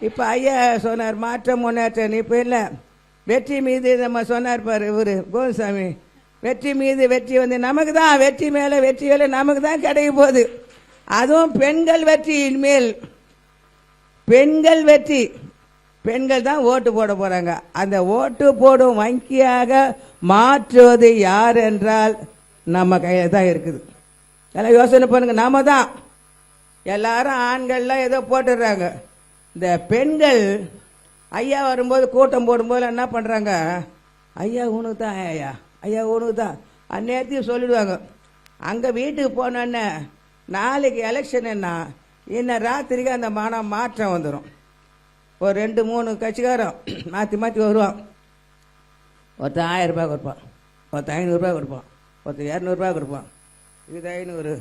இப்போ ஐயா சொன்னார் மாற்றம் முன்னேற்றம். இப்போ இல்லை, வெற்றி மீது நம்ம சொன்னார் பாரு இவர் கோவிந்தசாமி, வெற்றி மீது வெற்றி வந்து நமக்கு தான், வெற்றி மேலே வெற்றி மேலே நமக்கு தான் கிடைக்க போகுது. அதுவும் பெண்கள் வெற்றியின் மேல், பெண்கள் வெற்றி, பெண்கள் தான் ஓட்டு போட போறாங்க. அந்த ஓட்டு போடும் வங்கியாக மாற்றுவது யார் என்றால் நம்ம கையில் தான் இருக்குது. எல்லாம் யோசனை பண்ணுங்க. நாம தான் எல்லாரும் ஆண்கள்லாம் ஏதோ போட்டுடுறாங்க. இந்த பெண்கள் ஐயா வரும்போது கூட்டம் போடும்போது என்ன பண்றாங்க, ஐயா உனக்கு தான், ஐயா ஐயா உனக்கு தான் அந்நேரத்தையும் சொல்லிடுவாங்க. அங்கே வீட்டுக்கு போனோன்னே நாளைக்கு எலெக்ஷன்னா இன்னும் ராத்திரிக்கு அந்த மாற்றம் வந்துடும். ஒரு 2-3 கட்சிக்காரன் மாற்றி மாற்றி வருவான். ஒருத்தர் 1000 ரூபாய் கொடுப்பான், ஒருத்தர் 500 ரூபாய் கொடுப்பான், ஒருத்தர் 200 ரூபாய் கொடுப்பான். இது 500,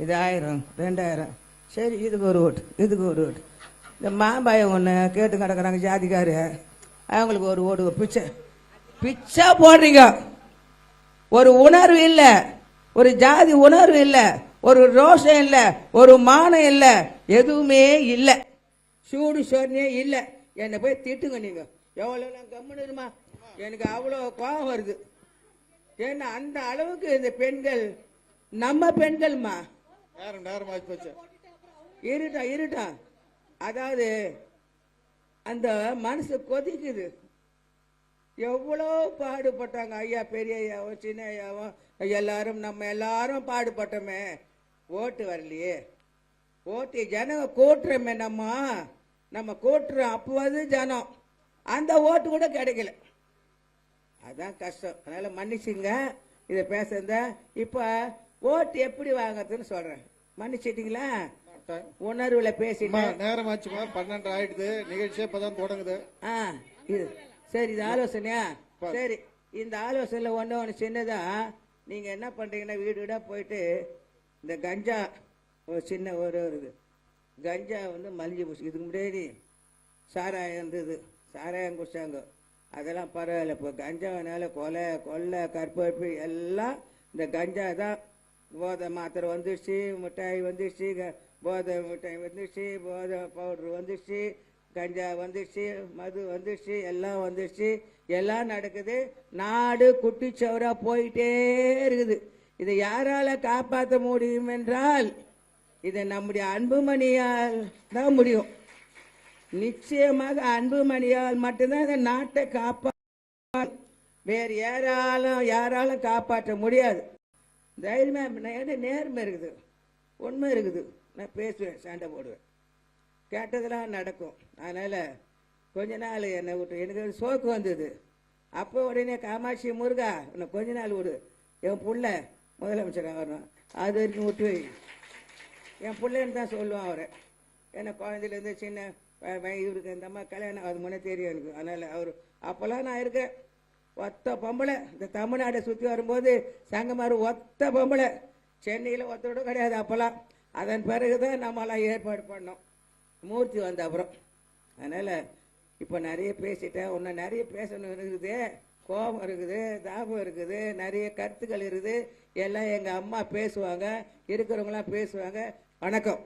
இது 1000, 2000, சரி இதுக்கு ஒரு ஓட்டு, இதுக்கு ஒரு ஓட்டு. இந்த மாம்பாயம் ஒன்று கேட்டு கிடக்குறாங்க ஜாதிக்காரு, அவங்களுக்கு ஒரு ஓட்டு. பிச்சை பிச்சை போடுறீங்க. ஒரு உணர்வு இல்லை, ஒரு ஜாதி உணர்வு இல்லை, ஒரு ரோஷம் இல்லை, ஒரு மானம் இல்லை, எதுவுமே இல்லை, சூடு சொன்னே இல்லை. என்னை போய் திட்டுங்க நீங்க, எவ்வளோ கம்முன்னு இருமா, எனக்கு அவ்வளோ கோபம் வருது. ஏன்னா அந்த அளவுக்கு இந்த பெண்கள் நம்ம பெண்கள்மா இருட்டா. அதாவது அந்த மனசு கொதிக்குது. எவ்வளோ பாடுபட்டாங்க ஐயா, பெரிய ஐயாவும் சின்ன ஐயாவும் எல்லாரும், நம்ம எல்லாரும் பாடுபட்டோமே, ஓட்டு வரலையே. ஓட்டு ஜனங்க கூட்டுறோமே, நம்ம கூட்டுறோம். அப்போது ஜனம் அந்த ஓட்டு கூட கிடைக்கல. அதான் கஷ்டம். அதனால மன்னிச்சுங்க இதை பேசுறத. இப்போ ஓட்டு எப்படி வாங்கறதுன்னு சொல்றேன், மன்னிச்சிட்டீங்களா? உணர்வுல பேசிட்டேன். நேரம் ஆச்சுமா, 12 ஆயிடுது, நிகழ்ச்சியே இப்பதான் தொடங்குது. சரி, இது ஆலோசனையா? சரி, இந்த ஆலோசனையில ஒன்று சின்னதா நீங்க என்ன பண்றீங்கன்னா, வீடு வீடா போயிட்டு இந்த கஞ்சா ஒரு சின்ன ஒரு கஞ்சா வந்து மலிஞ்சு போச்சு. இதுக்கு முன்னாடி சாராயம் இருந்தது, சாராயம் குடிச்சாங்க, அதெல்லாம் பரவாயில்ல. இப்போ கஞ்சாவனால கொள்ளை கற்பழிப்பு எல்லாம் இந்த கஞ்சா தான். போதை மாத்திரை வந்துடுச்சு, மிட்டாய் வந்துடுச்சு, போதை மிட்டாய் வந்துடுச்சு, போதை பவுடர் வந்துடுச்சு, கஞ்சா வந்துடுச்சு, மது வந்துடுச்சு, எல்லாம் வந்துடுச்சு, எல்லாம் நடக்குது. நாடு குட்டிச்சவரா போயிட்டே இருக்குது. இதை யாரால காப்பாற்ற முடியும் என்றால் இதை நம்முடைய அன்புமணியால் தான் முடியும். நிச்சயமாக அன்புமணியால் மட்டும்தான் இந்த நாட்டை காப்பாற்ற, வேறு யாராலும் காப்பாற்ற முடியாது. தைரியமா நேர்மை இருக்குது, உண்மை இருக்குது. நான் பேசுவேன், சண்டை போடுவேன், கேட்டதெல்லாம் நடக்கும். அதனால கொஞ்ச நாள் என்னை விட்டு, எனக்கு சோக்கு வந்தது. அப்போ உடனே காமாட்சி முருகா இன்னும் கொஞ்ச நாள் விடு, என் புள்ள முதலமைச்சராக வரணும், அது வரைக்கும் விட்டு வை. என் பிள்ளைன்னு தான் சொல்லுவான் அவரை. ஏன்னா குழந்தையிலேருந்து சின்ன இவருக்கு இந்த அம்மா கல்யாணம் அது முன்னே தெரியும் எனக்கு. அதனால் அவர் அப்போல்லாம் நான் இருக்கேன் ஒத்த பொம்பளை. இந்த தமிழ்நாட்டை சுற்றி வரும்போது சங்கமாரு ஒத்த பொம்பளை, சென்னையில் ஒத்தோட கிடையாது அப்போல்லாம். அதன் பிறகு தான் நம்மளாம் ஏற்பாடு பண்ணோம், மூர்த்தி வந்த அப்புறம். அதனால் இப்போ நிறைய பேசிட்டேன், இன்னும் நிறைய பேசணும் இருக்குது, கோபம் இருக்குது, தாபம் இருக்குது, நிறைய கருத்துக்கள் இருக்குது. எல்லாம் எங்கள் அம்மா பேசுவாங்க, இருக்கிறவங்களாம் பேசுவாங்க. வணக்கம்.